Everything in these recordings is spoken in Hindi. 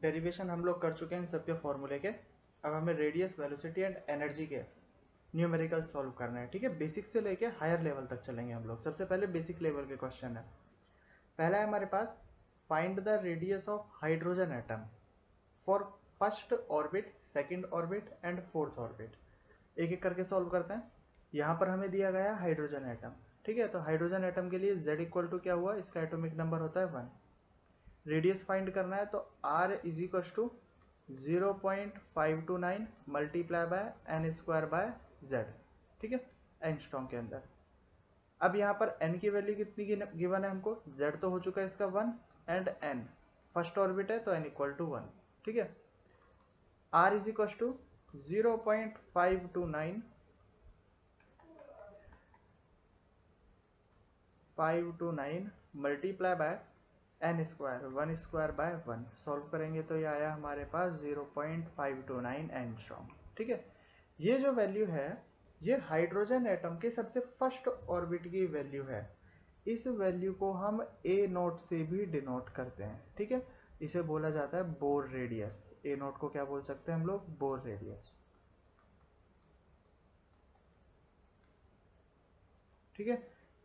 डेरिवेशन हम लोग कर चुके हैं इन सबके फॉर्मूले के। अब हमें रेडियस, वेलोसिटी एंड एनर्जी के न्यूमेरिकल सॉल्व करना है। ठीक है, बेसिक से लेके हायर लेवल तक चलेंगे हम लोग। सबसे पहले बेसिक लेवल के क्वेश्चन है। पहला है हमारे पास, find the radius of hydrogen atom for first orbit, second orbit and fourth orbit. एक एक करके सॉल्व करते हैं। यहाँ पर हमें दिया गया है हाइड्रोजन एटम। ठीक है, तो हाइड्रोजन एटम के लिए z इक्वल टू क्या हुआ, इसका एटॉमिक नंबर होता है 1। रेडियस फाइंड करना है तो r is equal to 0.529 multiply by N square by Z. ठीक है, एंगस्ट्रॉम के अंदर। अब यहाँ पर n की वैल्यू कितनी गिवन है हमको, z तो हो चुका है इसका 1 एंड n फर्स्ट ऑर्बिट है तो n इक्वल टू 1। ठीक है, r is equal to 0.529 multiply by N square 1 square by 1। Solve करेंगे तो ये आया हमारे पास 0.529 एंगस्ट्रॉम। ठीक है, ये जो वैल्यू है ये हाइड्रोजन एटम के सबसे फर्स्ट ऑर्बिट की वैल्यू है। इस वैल्यू को हम ए नोट से भी डिनोट करते हैं। ठीक है, इसे बोला जाता है बोर रेडियस। ए नोट को क्या बोल सकते हैं हम लोग, बोर रेडियस। ठीक है,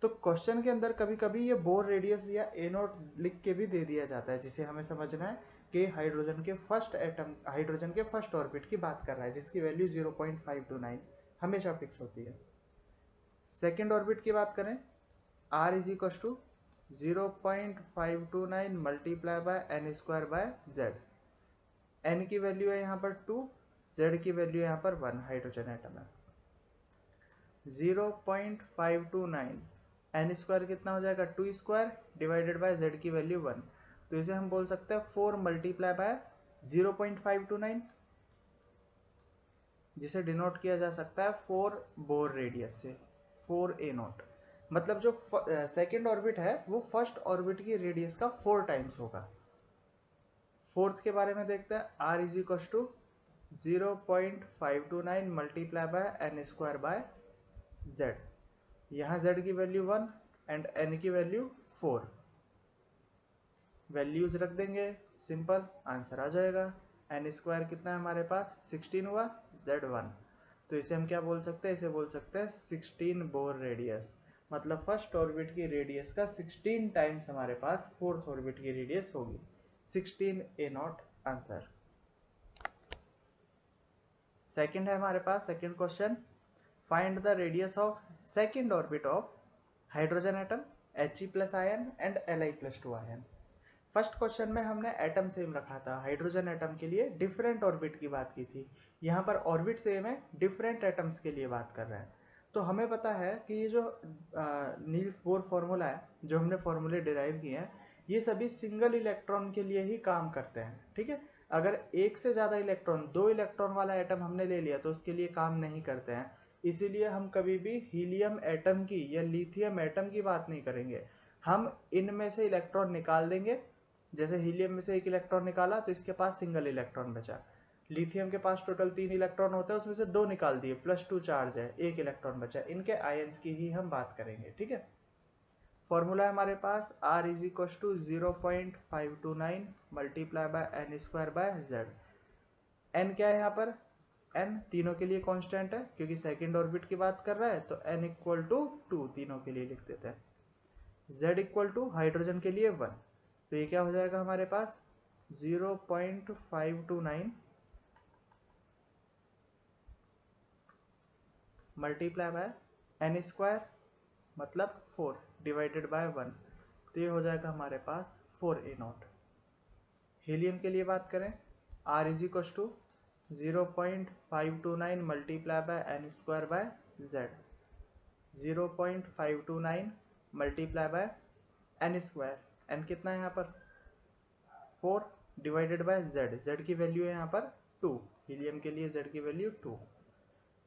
तो क्वेश्चन के अंदर कभी कभी ये बोर रेडियस या ए नोट लिख के भी दे दिया जाता है, जिसे हमें समझना है कि हाइड्रोजन के फर्स्ट एटम, हाइड्रोजन के फर्स्ट ऑर्बिट की बात कर रहा है, जिसकी वैल्यू 0.529 हमेशा फिक्स होती है। सेकेंड ऑर्बिट की बात करें, r is equal to 0.529 multiply by N square by Z. N की वैल्यू है यहाँ पर 2, जेड की वैल्यू यहाँ पर 1, हाइड्रोजन एटम है। 0.529 एन स्क्वायर कितना हो जाएगा, 2 स्क्वायर डिवाइडेड बाय जेड की वैल्यू 1। तो इसे हम बोल सकते हैं 4 मल्टीप्लाई बाय 0.529, जिसे डिनोट किया जा सकता है 4 बोर रेडियस से, 4 ए नोट। मतलब जो सेकेंड ऑर्बिट है वो फर्स्ट ऑर्बिट की रेडियस का 4 टाइम्स होगा। फोर्थ के बारे में देखते हैं, r is equal to 0.529 multiply by N square by z। यहाँ z की वैल्यू 1 एंड n की वैल्यू 4। वैल्यूज रख देंगे, सिंपल आंसर आ जाएगा। n स्क्वायर कितना है हमारे पास, 16 हुआ, z 1। तो इसे हम क्या बोल सकते हैं, इसे बोल सकते हैं 16 बोर रेडियस। मतलब फर्स्ट ऑर्बिट की रेडियस का 16 टाइम्स हमारे पास फोर्थ ऑर्बिट की रेडियस होगी। 16 ए नॉट आंसर। सेकंड है हमारे पास, second question, find the radius of second orbit of hydrogen atom He plus ion and Li plus 2 ion. First question में हमने एटम सेम रखा था, हाइड्रोजन एटम के लिए डिफरेंट ऑर्बिट की बात की थी। यहाँ पर ऑर्बिट सेम है, डिफरेंट एटम्स के लिए बात कर रहे हैं। तो हमें पता है कि ये जो नील्स बोर फॉर्मूला है, जो हमने फॉर्मूले डिराइव किए हैं, ये सभी सिंगल इलेक्ट्रॉन के लिए ही काम करते हैं। ठीक है, अगर एक से ज़्यादा इलेक्ट्रॉन, 2 इलेक्ट्रॉन वाला एटम हमने ले लिया तो उसके लिए काम नहीं करते हैं। इसीलिए हम कभी भी हीलियम एटम की या लिथियम एटम की बात नहीं करेंगे। हम इनमें से इलेक्ट्रॉन निकाल देंगे। जैसे हीलियम में से एक इलेक्ट्रॉन निकाला तो इसके पास सिंगल इलेक्ट्रॉन बचा। लिथियम के पास टोटल 3 इलेक्ट्रॉन होते हैं, उसमें से 2 निकाल दिए, +2 चार्ज है, 1 इलेक्ट्रॉन बचा। इनके आयंस की ही हम बात करेंगे। ठीक है, फॉर्मूला है हमारे पास r is equal to 0.529 multiply by N square by Z. n क्या है यहाँ पर, n तीनों के लिए कांस्टेंट है, क्योंकि सेकंड ऑर्बिट की बात कर रहा है, तो n इक्वल टू 2 तीनों के लिए लिख देते हैं। z इक्वल टू हाइड्रोजन के लिए 1, तो ये क्या हो जाएगा हमारे पास 0.529 मल्टीप्लाई बाय एन स्क्वायर मतलब 4 डिवाइडेड बाय 1, तो ये हो जाएगा हमारे पास 4 ए नॉट। हीलियम के लिए बात करें, r is equal to 0.529 multiply by N square by Z. 0.529 multiply by N square, N कितना है यहाँ पर 4 डिवाइडेड बाय जेड। जेड की वैल्यू है यहाँ पर 2, हीलियम के लिए जेड की वैल्यू 2।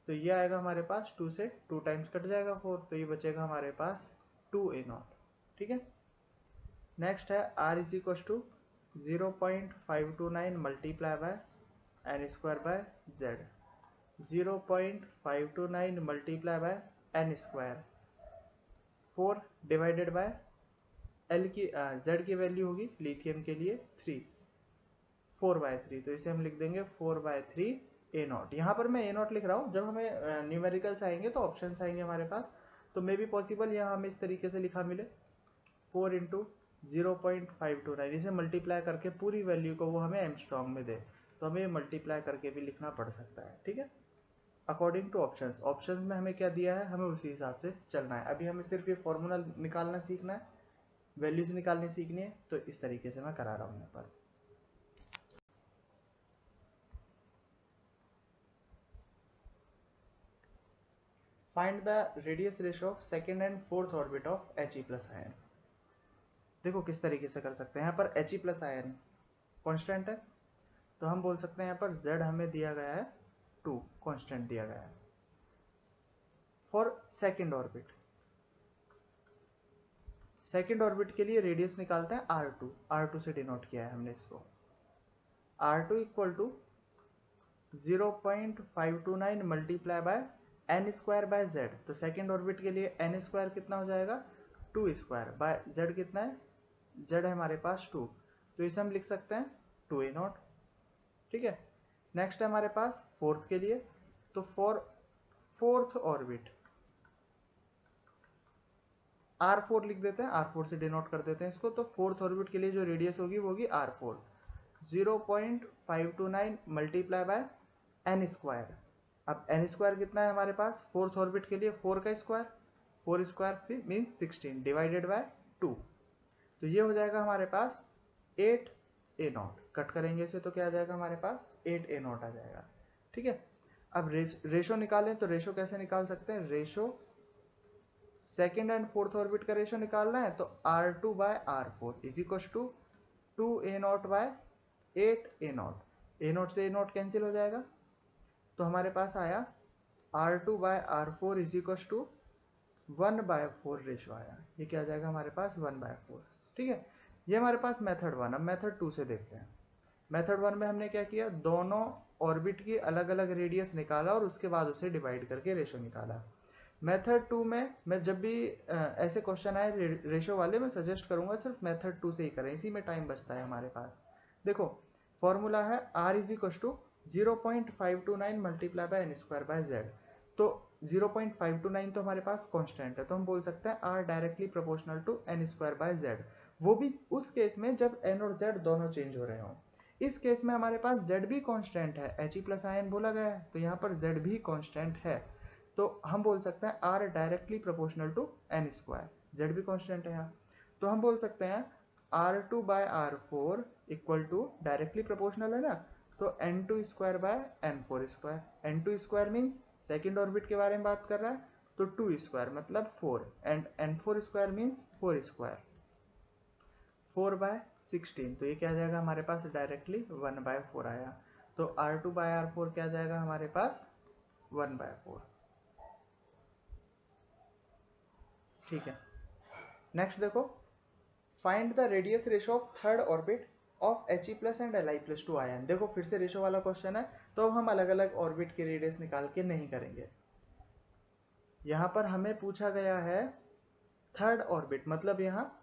तो ये आएगा हमारे पास 2 से 2 टाइम्स कट जाएगा 4, तो ये बचेगा हमारे पास 2 ए नॉट। ठीक है, नेक्स्ट है r is equal to 0.529 multiply by N square by Z. 0.529 multiply by N square, 4 divided by L की जेड की वैल्यू होगी लिथियम के लिए 3, 4/3, तो इसे हम लिख देंगे 4/3 ए नॉट। यहाँ पर मैं ए नॉट लिख रहा हूँ, जब हमें न्यूमेरिकल्स आएंगे तो ऑप्शंस आएंगे हमारे पास, तो मे बी पॉसिबल यहाँ हमें इस तरीके से लिखा मिले 4 इंटू 0.529, इसे मल्टीप्लाई करके पूरी वैल्यू को वो हमें एंगस्ट्रॉम में दे, तो हमें मल्टीप्लाई करके भी लिखना पड़ सकता है, ठीक है, अकॉर्डिंग टू ऑप्शंस। ऑप्शंस में हमें क्या दिया है, हमें उसी हिसाब से चलना है। अभी हमें सिर्फ ये फॉर्मूला निकालना सीखना है, वैल्यूज निकालनी सीखनी है, तो इस तरीके से मैं करा रहा हूँ यहाँ पर। Find the radius ratio of second and fourth orbit of He plus ion. देखो किस तरीके से कर सकते हैं, यहाँ पर He प्लस आयन कॉन्स्टेंट है, तो हम बोल सकते हैं यहाँ पर Z हमें दिया गया है 2, कॉन्स्टेंट दिया गया है। For second orbit, second orbit के लिए रेडियस निकालते हैं R2, R2 से डिनोट किया है हमने इसको। R2 equal to 0.529 multiply by n square by z, तो सेकेंड ऑर्बिट के लिए n स्क्वायर कितना हो जाएगा 2 स्क्वायर बाय z कितना है, z है हमारे पास 2, तो इसे हम लिख सकते हैं 2a0, ठीक है। नेक्स्ट है हमारे पास फोर्थ के लिए, तो फॉर फोर्थ ऑर्बिट R4 लिख देते हैं, R4 से डिनोट कर देते हैं इसको, तो फोर्थ ऑर्बिट के लिए जो रेडियस होगी वो होगी R4, 0.529 multiply by n square. अब n स्क्वायर कितना है हमारे पास फोर्थ ऑर्बिट के लिए, 4 का square, 4 square means 16 divided by 2, तो ये हो जाएगा हमारे पास 8a0। कट करेंगे इसे तो क्या आ जाएगा हमारे पास 8a0 आ जाएगा, ठीक है। अब रेशो निकालें, तो रेशो कैसे निकाल सकते हैं, ratio second and fourth orbit का रेशो निकालना है, तो R2 by R4 is equal to 2a0 by 8a0, a0 से a0 कैंसिल हो जाएगा, तो हमारे पास आया R2 by R4 is equal to 1/4 ratio आया, ये क्या आ जाएगा हमारे पास 1/4, ठीक है। ये हमारे पास मेथड 1। अब मेथड 2 से देखते हैं। मेथड 1 में हमने क्या किया, दोनों ऑर्बिट की अलग अलग रेडियस निकाला और उसके बाद उसे डिवाइड करके रेशो निकाला। मेथड 2 में मैं जब भी ऐसे क्वेश्चन आए रेशो वाले, मैं सजेस्ट करूंगा सिर्फ मेथड 2 से ही करें, इसी में टाइम बचता है हमारे पास। देखो फॉर्मूला है R is equal to 0.529 multiply by n square by z, तो 0.529 तो हमारे पास कांस्टेंट है, तो हम बोल सकते हैं R directly proportional to n square by z, वो भी उस केस में जब n और z दोनों चेंज हो रहे हों। इस केस में हमारे पास z भी कांस्टेंट है, He प्लस आयन बोला गया है, तो यहाँ पर z भी कांस्टेंट है, तो हम बोल सकते हैं R directly proportional to n square, z भी कांस्टेंट है यहाँ, तो हम बोल सकते हैं R2 by R4 equal to directly proportional है ना, तो n2 square by n4 square, n2 square means second orbit के बारे में बात कर रहा है, तो 2 स्क्वायर मतलब 4 and n4 square means 4 square, 4/16, तो ये क्या आ जाएगा हमारे पास डायरेक्टली 1/4 आया, तो R2 बाय R4 क्या आ जाएगा हमारे पास 1/4, ठीक है। नेक्स्ट देखो, find the radius ratio of third orbit of He plus and Li plus 2 ion. देखो फिर से रेशो वाला क्वेश्चन है, तो अब हम अलग अलग ऑर्बिट के रेडियस निकाल के नहीं करेंगे। यहाँ पर हमें पूछा गया है थर्ड ऑर्बिट, मतलब यहाँ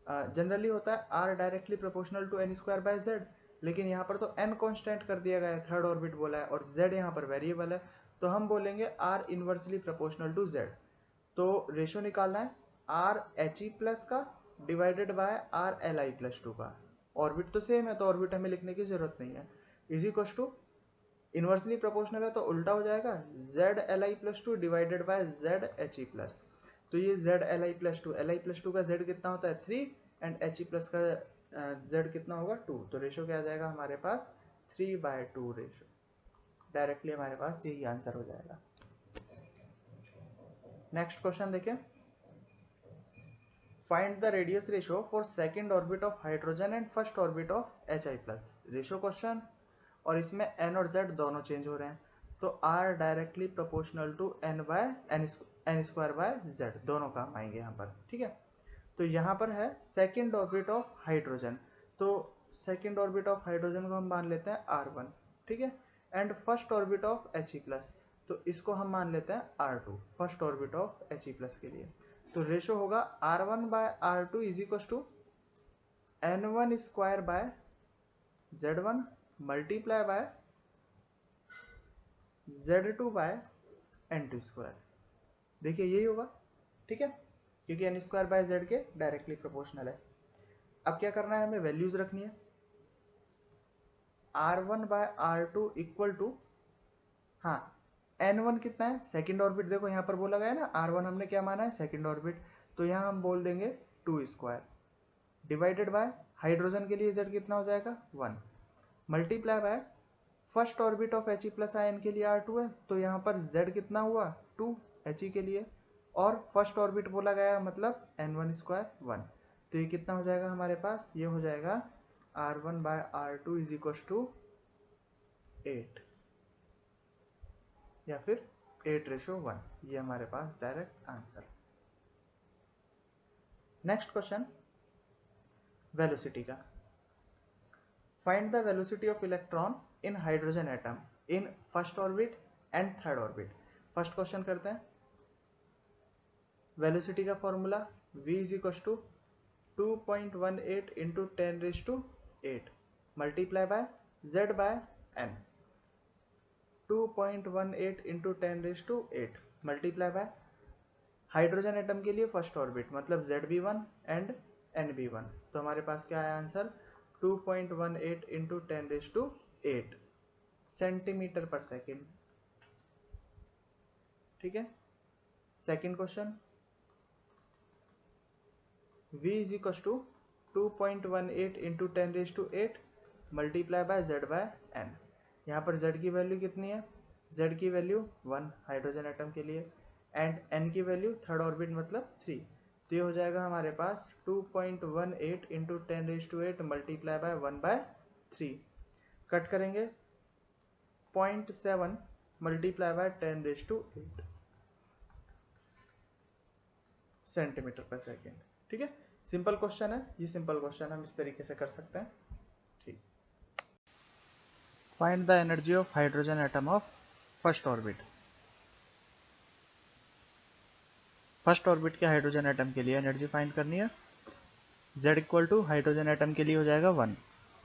जनरली होता है R directly proportional to n square by z, लेकिन यहाँ पर तो n कांस्टेंट कर दिया गया है, थर्ड ऑर्बिट बोला है, और z यहाँ पर वेरिएबल है, तो हम बोलेंगे R inversely proportional to z। तो रेशो निकालना है R He प्लस का divided by R Li plus 2 का, ऑर्बिट तो सेम है तो ऑर्बिट हमें लिखने की जरूरत नहीं है, is equal to inversely proportional है तो उल्टा हो जाएगा Z Li plus 2 divided by Z He plus, तो ये Z Li plus 2, Li plus 2 का Z कितना होता है 3 एंड He प्लस का Z कितना होगा 2, तो रेशो क्या आ जाएगा हमारे पास 3/2 रेशो, डायरेक्टली हमारे पास यही आंसर हो जाएगा। नेक्स्ट क्वेश्चन देखिए, find the radius ratio for second orbit of hydrogen and first orbit of Hi plus, ratio question और इसमें n और z दोनों चेंज हो रहे हैं, तो R directly proportional to n square by z, दोनों काम आएंगे यहाँ पर, ठीक है। तो यहाँ पर है सेकेंड ऑर्बिट ऑफ हाइड्रोजन, तो सेकेंड ऑर्बिट ऑफ हाइड्रोजन को हम मान लेते हैं R1, ठीक है, and first orbit of He plus, तो इसको हम मान लेते हैं R2, first orbit of He plus के लिए, तो रेशो होगा R1 by R2 is equal to n1 square by Z1 multiply by Z2 by N2 square. देखिए यही होगा, ठीक है, क्योंकि N स्क्वायर बाय Z के डायरेक्टली प्रोपोर्शनल है। अब क्या करना है, हमें वैल्यूज रखनी है। R1 by R2 equal to, हाँ N1 कितना है, सेकेंड ऑर्बिट। देखो यहाँ पर बोला गया है ना, R1 हमने क्या माना है, सेकेंड ऑर्बिट, तो यहाँ हम बोल देंगे 2 स्क्वायर डिवाइडेड बाय हाइड्रोजन के लिए Z कितना हो जाएगा 1 multiply by first orbit of He plus ion के लिए R2 है, तो यहाँ पर Z कितना हुआ 2 He के लिए, और फर्स्ट ऑर्बिट बोला गया मतलब N1 स्क्वायर 1, तो ये कितना हो जाएगा हमारे पास, ये हो जाएगा R1 by R2 is equal to 8 या फिर 8:1, ये हमारे पास direct answer. Next question velocity का। Find the velocity of electron in hydrogen atom in first orbit and third orbit. First question करते हैं। वेलोसिटी का formula v is equal to 2.18 into 10⁸ multiply by z by n। 2.18 into 10⁸ multiply by hydrogen atom के लिए फर्स्ट ऑर्बिट मतलब ZB1 एंड NB1, तो हमारे पास क्या है answer 2.18 into 10⁸ centimetre per second. ठीक है, second question v is equal to 2.18 into 10⁸ multiply by z by n। यहाँ पर z की वैल्यू कितनी है, z की वैल्यू 1 हाइड्रोजन एटम के लिए एंड n की वैल्यू थर्ड ऑर्बिट मतलब 3, तो ये हो जाएगा हमारे पास 2.18 इंटू 10⁸ मल्टीप्लाई बाय 1/3। कट करेंगे 0.7 multiply by 10⁸ centimetre per second. ठीक है, सिंपल क्वेश्चन है ये, सिंपल क्वेश्चन हम इस तरीके से कर सकते हैं। ठीक, find the energy of hydrogen atom of first orbit. First orbit के हाइड्रोजन एटम के लिए एनर्जी फाइंड करनी है। z equal to hydrogen atom के लिए हो जाएगा 1,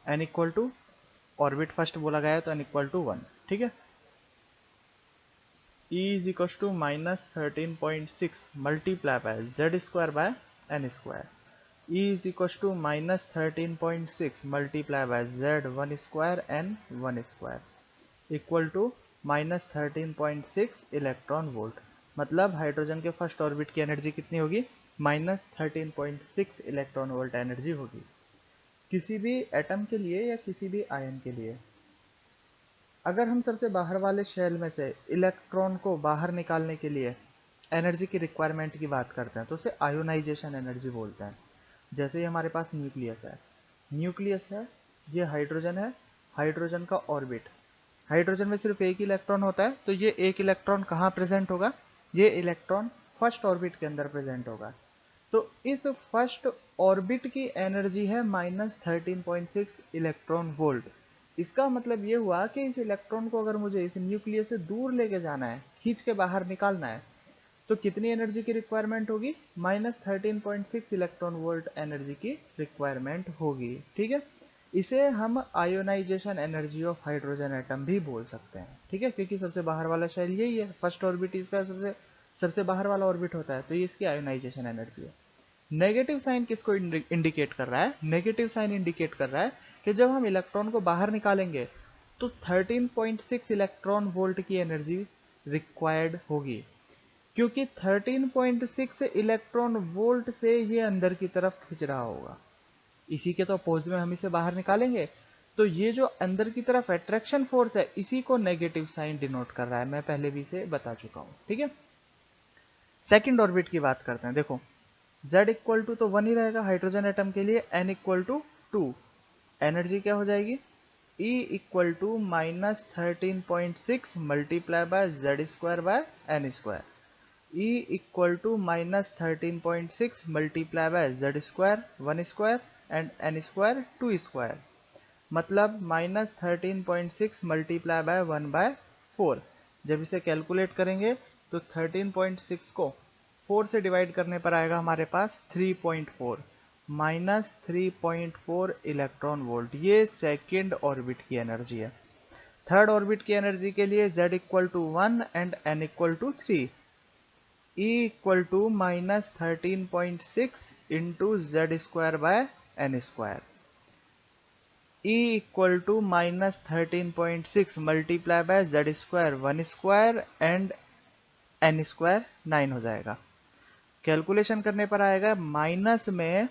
n equal to orbit first बोला गया है तो n इक्वल टू 1। ठीक है, E is equal to -13.6 multiply by z square by n square. E is equal to -13.6 multiply by z1 square n 1 square equal to -13.6 electron volt. मतलब हाइड्रोजन के फर्स्ट ऑर्बिट की एनर्जी कितनी होगी, -13.6 इलेक्ट्रॉन वोल्ट एनर्जी होगी। किसी भी एटम के लिए या किसी भी आयन के लिए अगर हम सबसे बाहर वाले शेल में से इलेक्ट्रॉन को बाहर निकालने के लिए एनर्जी की रिक्वायरमेंट की बात करते हैं तो उसे आयोनाइजेशन एनर्जी बोलते हैं। जैसे ही हमारे पास न्यूक्लियस है, ये हाइड्रोजन है, हाइड्रोजन का ऑर्बिट, हाइड्रोजन में सिर्फ एक इलेक्ट्रॉन होता है, तो ये एक इलेक्ट्रॉन कहाँ प्रेजेंट होगा, ये इलेक्ट्रॉन फर्स्ट ऑर्बिट के अंदर प्रेजेंट होगा। तो इस फर्स्ट ऑर्बिट की एनर्जी है -13.6 इलेक्ट्रॉन वोल्ट। इसका मतलब ये हुआ कि इस इलेक्ट्रॉन को अगर मुझे इस न्यूक्लियस से दूर लेके जाना है, खींच के बाहर निकालना है, तो कितनी एनर्जी की रिक्वायरमेंट होगी, -13.6 इलेक्ट्रॉन वोल्ट एनर्जी की रिक्वायरमेंट होगी। ठीक है, इसे हम ionisation energy of hydrogen atom भी बोल सकते हैं। ठीक है, क्योंकि सबसे बाहर वाला शेल यही है, फर्स्ट ऑर्बिट इसका सबसे बाहर वाला ऑर्बिट होता है, तो ये इसकी आयोनाइजेशन एनर्जी है। नेगेटिव साइन किसको इंडिकेट कर रहा है, नेगेटिव साइन इंडिकेट कर रहा है कि जब हम इलेक्ट्रॉन को बाहर निकालेंगे तो 13.6 इलेक्ट्रॉन वोल्ट की एनर्जी रिक्वायर्ड होगी, क्योंकि 13.6 इलेक्ट्रॉन वोल्ट से ये अंदर की तरफ खिंच रहा होगा। इसी के तो अपोज में हम इसे बाहर निकालेंगे, तो ये जो अंदर की तरफ अट्रैक्शन फोर्स है इसी को नेगेटिव साइन डिनोट कर रहा है, मैं पहले भी इसे बता चुका हूं। ठीक है, सेकंड ऑर्बिट की बात करते हैं। देखो z इक्वल टू तो 1 ही रहेगा हाइड्रोजन एटम के लिए, n इक्वल टू 2, एनर्जी क्या हो जाएगी, E equal to -13.6 multiply by z square by n square. E equal to -13.6 multiply by z square 1 square and n square 2 square, मतलब -13.6 मल्टीप्लाई बाय 1/4। जब इसे कैलकुलेट करेंगे तो 13.6 को 4 से डिवाइड करने पर आएगा हमारे पास 3.4, -3.4 इलेक्ट्रॉन वोल्ट। ये सेकेंड ऑर्बिट की एनर्जी है। थर्ड ऑर्बिट की एनर्जी के लिए z equal to 1 and n equal to 3, E equal to -13.6 into Z square by N square. E equal to -13.6 multiply by Z square 1 square and N square 9 हो जाएगा। कैलकुलेशन करने पर आएगा माइनस में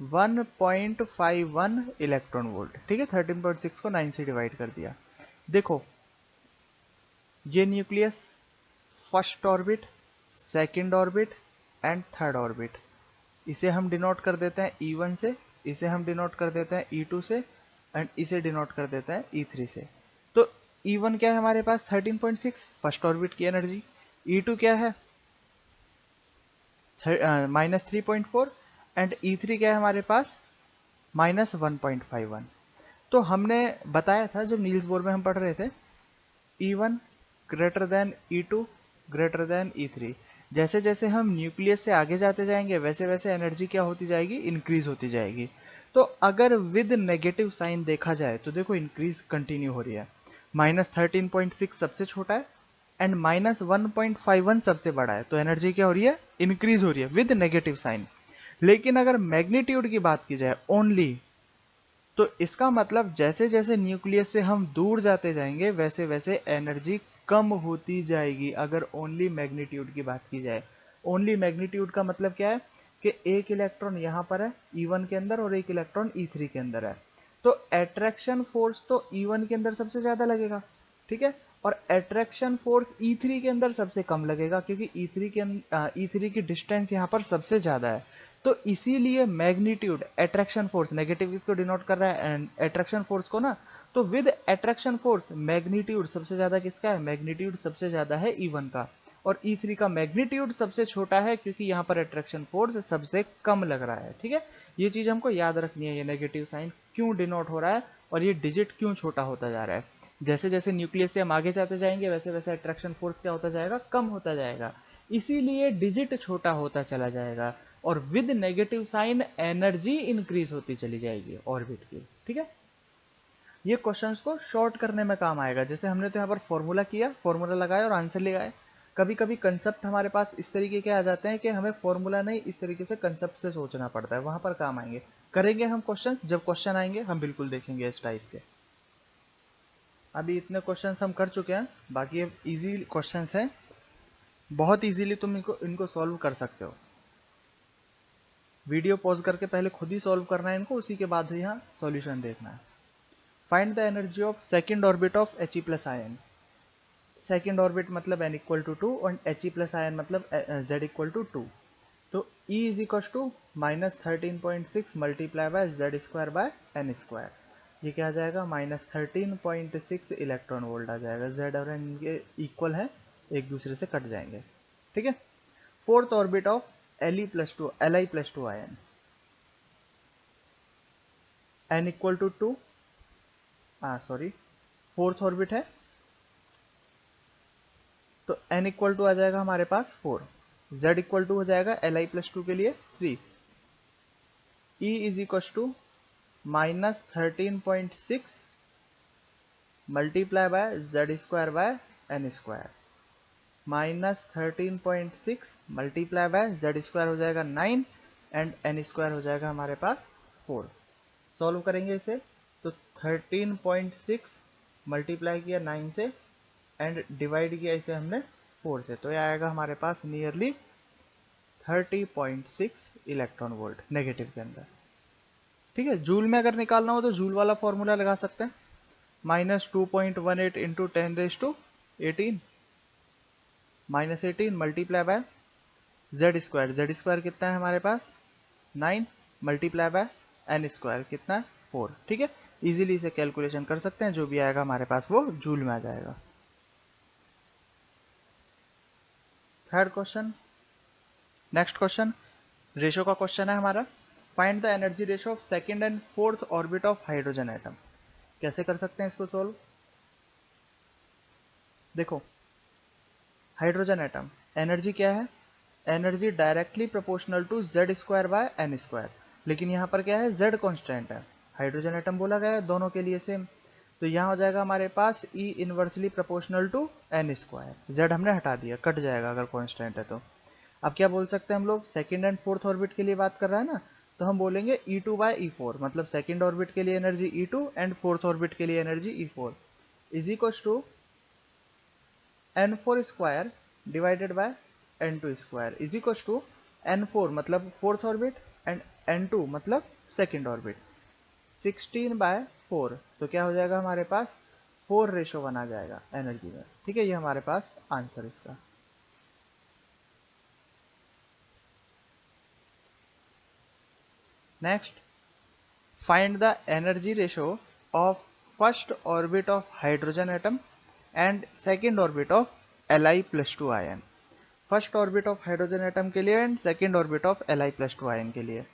1.51 इलेक्ट्रॉन वोल्ट। ठीक है, 13.6 को 9 से डिवाइड कर दिया। देखो ये nucleus, first orbit, second orbit and third orbit, इसे हम डिनोट कर देते हैं E1 से, इसे हम डिनोट कर देते हैं E2 से एंड इसे डिनोट कर देते हैं E3 से। तो E1 क्या है हमारे पास 13.6 फर्स्ट ऑर्बिट की एनर्जी, E2 क्या है -3.4 एंड E3 क्या है हमारे पास -1.51। तो हमने बताया था जब नील्स बोर में हम पढ़ रहे थे, E1 greater than E2 greater than E3। जैसे जैसे हम न्यूक्लियस से आगे जाते जाएंगे वैसे वैसे एनर्जी क्या होती जाएगी, इंक्रीज होती जाएगी। तो अगर विद नेगेटिव साइन देखा जाए तो देखो इंक्रीज कंटिन्यू हो रही है। -13.6 सबसे छोटा है एंड -1.51 सबसे बड़ा है, तो एनर्जी क्या हो रही है, इंक्रीज हो रही है विद नेगेटिव साइन। लेकिन अगर मैग्नीट्यूड की बात की जाए ओनली, तो इसका मतलब जैसे जैसे न्यूक्लियस से हम दूर जाते जाएंगे वैसे वैसे एनर्जी कम होती जाएगी। अगर ओनली मैग्नीट्यूड की बात की जाए, ओनली मैग्नीट्यूड का मतलब क्या है कि एक इलेक्ट्रॉन यहाँ पर है E1 के अंदर और एक इलेक्ट्रॉन E3 के अंदर है, तो अट्रैक्शन फोर्स तो E1 के अंदर सबसे ज्यादा लगेगा, ठीक है, और अट्रैक्शन फोर्स E3 के अंदर सबसे कम लगेगा क्योंकि E3 की डिस्टेंस यहाँ पर सबसे ज्यादा है। तो इसीलिए मैग्नीट्यूड, अट्रैक्शन फोर्स, नेगेटिव इसको डिनोट कर रहा है एंड अट्रैक्शन फोर्स को ना, तो विद अट्रैक्शन फोर्स मैग्नीट्यूड सबसे ज्यादा किसका है, मैग्नीट्यूड सबसे ज्यादा है E1 का, और E3 का मैग्नीट्यूड सबसे छोटा है क्योंकि यहाँ पर अट्रैक्शन फोर्स सबसे कम लग रहा है। ठीक है, ये चीज हमको याद रखनी है, ये नेगेटिव साइन क्यों डिनोट हो रहा है और ये डिजिट क्यों छोटा होता जा रहा है। जैसे जैसे न्यूक्लियस से हम आगे जाते जाएंगे वैसे वैसे अट्रैक्शन फोर्स क्या होता जाएगा, कम होता जाएगा, इसीलिए डिजिट छोटा होता चला जाएगा और with negative sign energy increase होती चली जाएगी ऑर्बिट की। ठीक है, ये क्वेश्चंस को शॉर्ट करने में काम आएगा। जैसे हमने तो यहाँ पर फॉर्मूला किया, फॉर्मूला लगाया और आंसर लगाए। कभी कभी कंसेप्ट हमारे पास इस तरीके के आ जाते हैं कि हमें फॉर्मूला नहीं, इस तरीके से कंसेप्ट से सोचना पड़ता है, वहां पर काम आएंगे। करेंगे हम क्वेश्चंस, जब क्वेश्चन आएंगे हम बिल्कुल देखेंगे इस टाइप के। अभी इतने क्वेश्चंस हम कर चुके हैं, बाकी अब इजी क्वेश्चंस हैं, बहुत इजीली तुम इनको सॉल्व कर सकते हो। वीडियो पॉज करके पहले खुद ही सॉल्व करना है इनको, उसी के बाद यहाँ सॉल्यूशन देखना है। Find the energy of second orbit of He plus ion. Second orbit मतलब n इक्वल टू 2 और He प्लस आयन मतलब z इक्वल टू 2। तो E is equal to -13.6 multiply by Z square by N square. ये क्या आ जाएगा, -13.6 इलेक्ट्रॉन वोल्ट आ जाएगा। Z और n के इक्वल है, एक दूसरे से कट जाएंगे। ठीक है, fourth orbit of Li plus two ion, n equal to 2, sorry fourth orbit है तो n इक्वल टू आ जाएगा हमारे पास 4, z इक्वल टू हो जाएगा Li प्लस 2 के लिए 3, E is equal to -13.6 multiply by Z square by N square, -13.6 multiply by Z square हो जाएगा 9 एंड एन स्क्वायर हो जाएगा हमारे पास 4। सॉल्व करेंगे इसे तो 13.6 मल्टीप्लाई किया 9 से एंड डिवाइड किया इसे हमने 4 से, तो ये आएगा हमारे पास नियरली 30.6 इलेक्ट्रॉन वोल्ट नेगेटिव के अंदर। ठीक है, जूल में अगर निकालना हो तो जूल वाला फॉर्मूला लगा सकते हैं, -2.18 into 10⁻18 -18 multiply by Z square कितना है हमारे पास 9 मल्टीप्लाई बाय एन स्क्वायर कितना है 4। ठीक है, इजीली इसे कैलकुलेशन कर सकते हैं, जो भी आएगा हमारे पास वो जूल में आ जाएगा। Third question, next question ratio का क्वेश्चन है हमारा। Find the energy ratio of second and fourth orbit of hydrogen atom. कैसे कर सकते हैं इसको सोल्व, देखो हाइड्रोजन एटम एनर्जी क्या है, energy directly proportional to Z square by N square. लेकिन यहाँ पर क्या है, Z कांस्टेंट है, हाइड्रोजन एटम बोला गया है दोनों के लिए सेम। तो यहाँ हो जाएगा हमारे पास E inversely proportional to n square, Z हमने हटा दिया, कट जाएगा अगर कांस्टेंट है तो। अब क्या बोल सकते हैं हम लोग, सेकंड एंड फोर्थ ऑर्बिट के लिए बात कर रहा है ना, तो हम बोलेंगे E2 बाय E4, मतलब सेकंड ऑर्बिट के लिए energy E2 and fourth orbit के लिए energy E4 is equal to n4 square divided by n2 square is equal to n4 मतलब फोर्थ ऑर्बिट एंड n2 मतलब सेकंड ऑर्बिट 16/4। तो क्या हो जाएगा हमारे पास 4:1 आ जाएगा एनर्जी में। ठीक है, ये हमारे पास आंसर इसका। Next, find the energy ratio of first orbit of hydrogen atom and second orbit of Li+2 ion। First orbit of hydrogen atom के लिए and second orbit of Li+2 ion के लिए।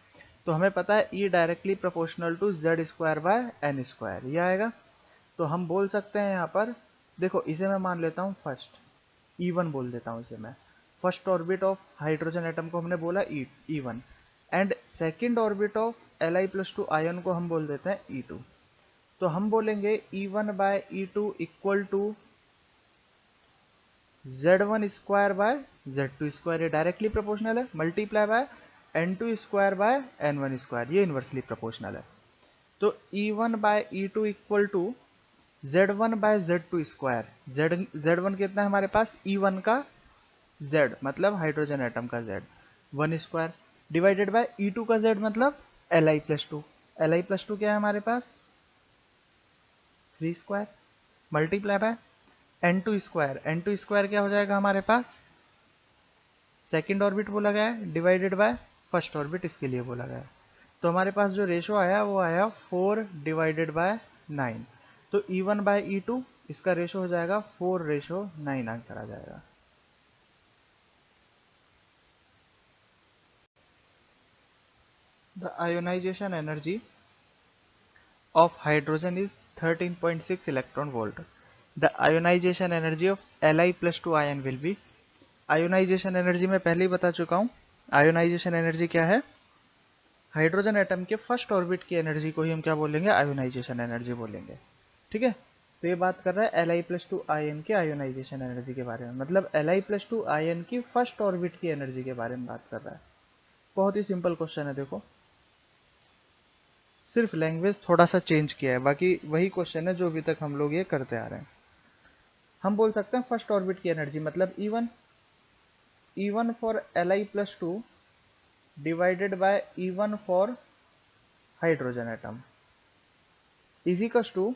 तो हमें पता है E directly proportional to Z² by n², ये आएगा। तो हम बोल सकते हैं यहाँ पर, देखो इसे मैं मान लेता हूँ फर्स्ट, E1 बोल देता हूँ इसे मैं। First orbit of hydrogen atom को हमने बोला E1 and second orbit of Li+2 ion को हम बोल देते हैं E2। तो हम बोलेंगे E1/E2 equal to Z1² by Z2², ये डायरेक्टली प्रोपोर्शनल है, multiply by n2² by n1², ये इनवर्सली प्रोपोर्शनल है। तो E1/E2 equal to Z1/Z2², Z1 कितना है हमारे पास, E1 का Z मतलब हाइड्रोजन एटम का Z 1² डिवाइडेड बाय E2 का Z मतलब Li+2, Li+2 क्या है हमारे पास 3² मल्टीप्लाई बाय n2² क्या हो जाएगा हमारे पास, सेकेंड ऑर्बिट बोला गया है, डिवाइडेड बाय फर्स्ट ऑर्बिट इसके लिए बोला गया है। तो हमारे पास जो रेशो आया वो आया 4/9। तो E1/E2 इसका रेशो हो जाएगा 4:9, आंसर आ जाएगा। The ionization energy of hydrogen is 13.6 electron volt. The ionization energy of Li+2 ion will be, ionisation energy मैं पहले ही बता चुका हूं। आयोनाइजेशन एनर्जी क्या है, हाइड्रोजन एटम के फर्स्ट ऑर्बिट की एनर्जी को ही हम क्या बोलेंगे, आयोनाइजेशन एनर्जी बोलेंगे। ठीक है, तो ये बात कर रहा है Li+2 आयन के आयोनाइजेशन एनर्जी के बारे में, मतलब Li+2 आयन की फर्स्ट ऑर्बिट की एनर्जी के बारे में बात कर रहा है। बहुत ही सिंपल क्वेश्चन है, देखो सिर्फ लैंग्वेज थोड़ा सा चेंज किया है, बाकी वही क्वेश्चन है जो अभी तक हम लोग ये करते आ रहे हैं। हम बोल सकते हैं फर्स्ट ऑर्बिट की एनर्जी मतलब E1 for Li+2 divided by E1 for hydrogen atom is equal to,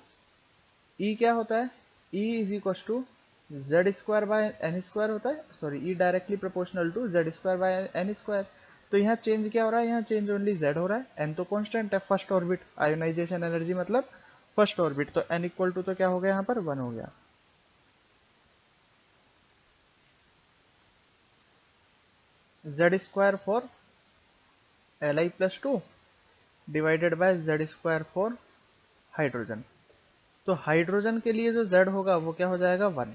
E क्या होता है, E is equal to Z²/n² होता है, sorry E directly proportional to Z²/n²। तो यहाँ चेंज क्या हो रहा है, यहाँ चेंज ओनली Z हो रहा है, n तो कांस्टेंट है, फर्स्ट ऑर्बिट आयोनाइजेशन एनर्जी मतलब फर्स्ट ऑर्बिट, तो n इक्वल टू तो क्या हो गया यहाँ पर 1 हो गया। Z² for Li+2 divided bye Z² for hydrogen. तो हाइड्रोजन के लिए जो Z होगा वो क्या हो जाएगा 1।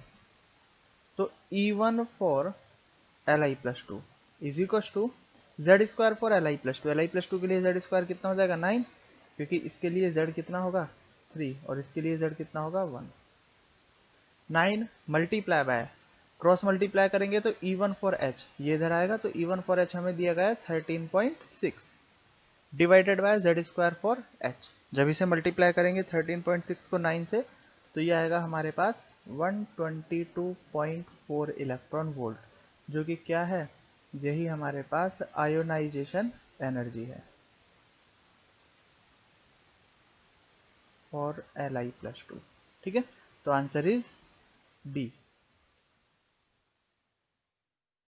तो E1 for Li+2 is equal to Z² for Li+2, Li+2 के लिए Z² कितना हो जाएगा 9, क्योंकि इसके लिए Z कितना होगा 3 और इसके लिए Z कितना होगा 1। 9 मल्टीप्लाई बाय, क्रॉस मल्टीप्लाई करेंगे तो E1 फॉर H ये इधर आएगा, तो E1 फॉर H हमें दिया गया है 13.6 divided by Z² for H। जब इसे मल्टीप्लाई करेंगे 13.6 को 9 से, तो ये आएगा हमारे पास 122.4 इलेक्ट्रॉन वोल्ट, जो कि क्या है, यही हमारे पास आयोनाइजेशन एनर्जी है फॉर Li+2। ठीक है, तो आंसर इज डी।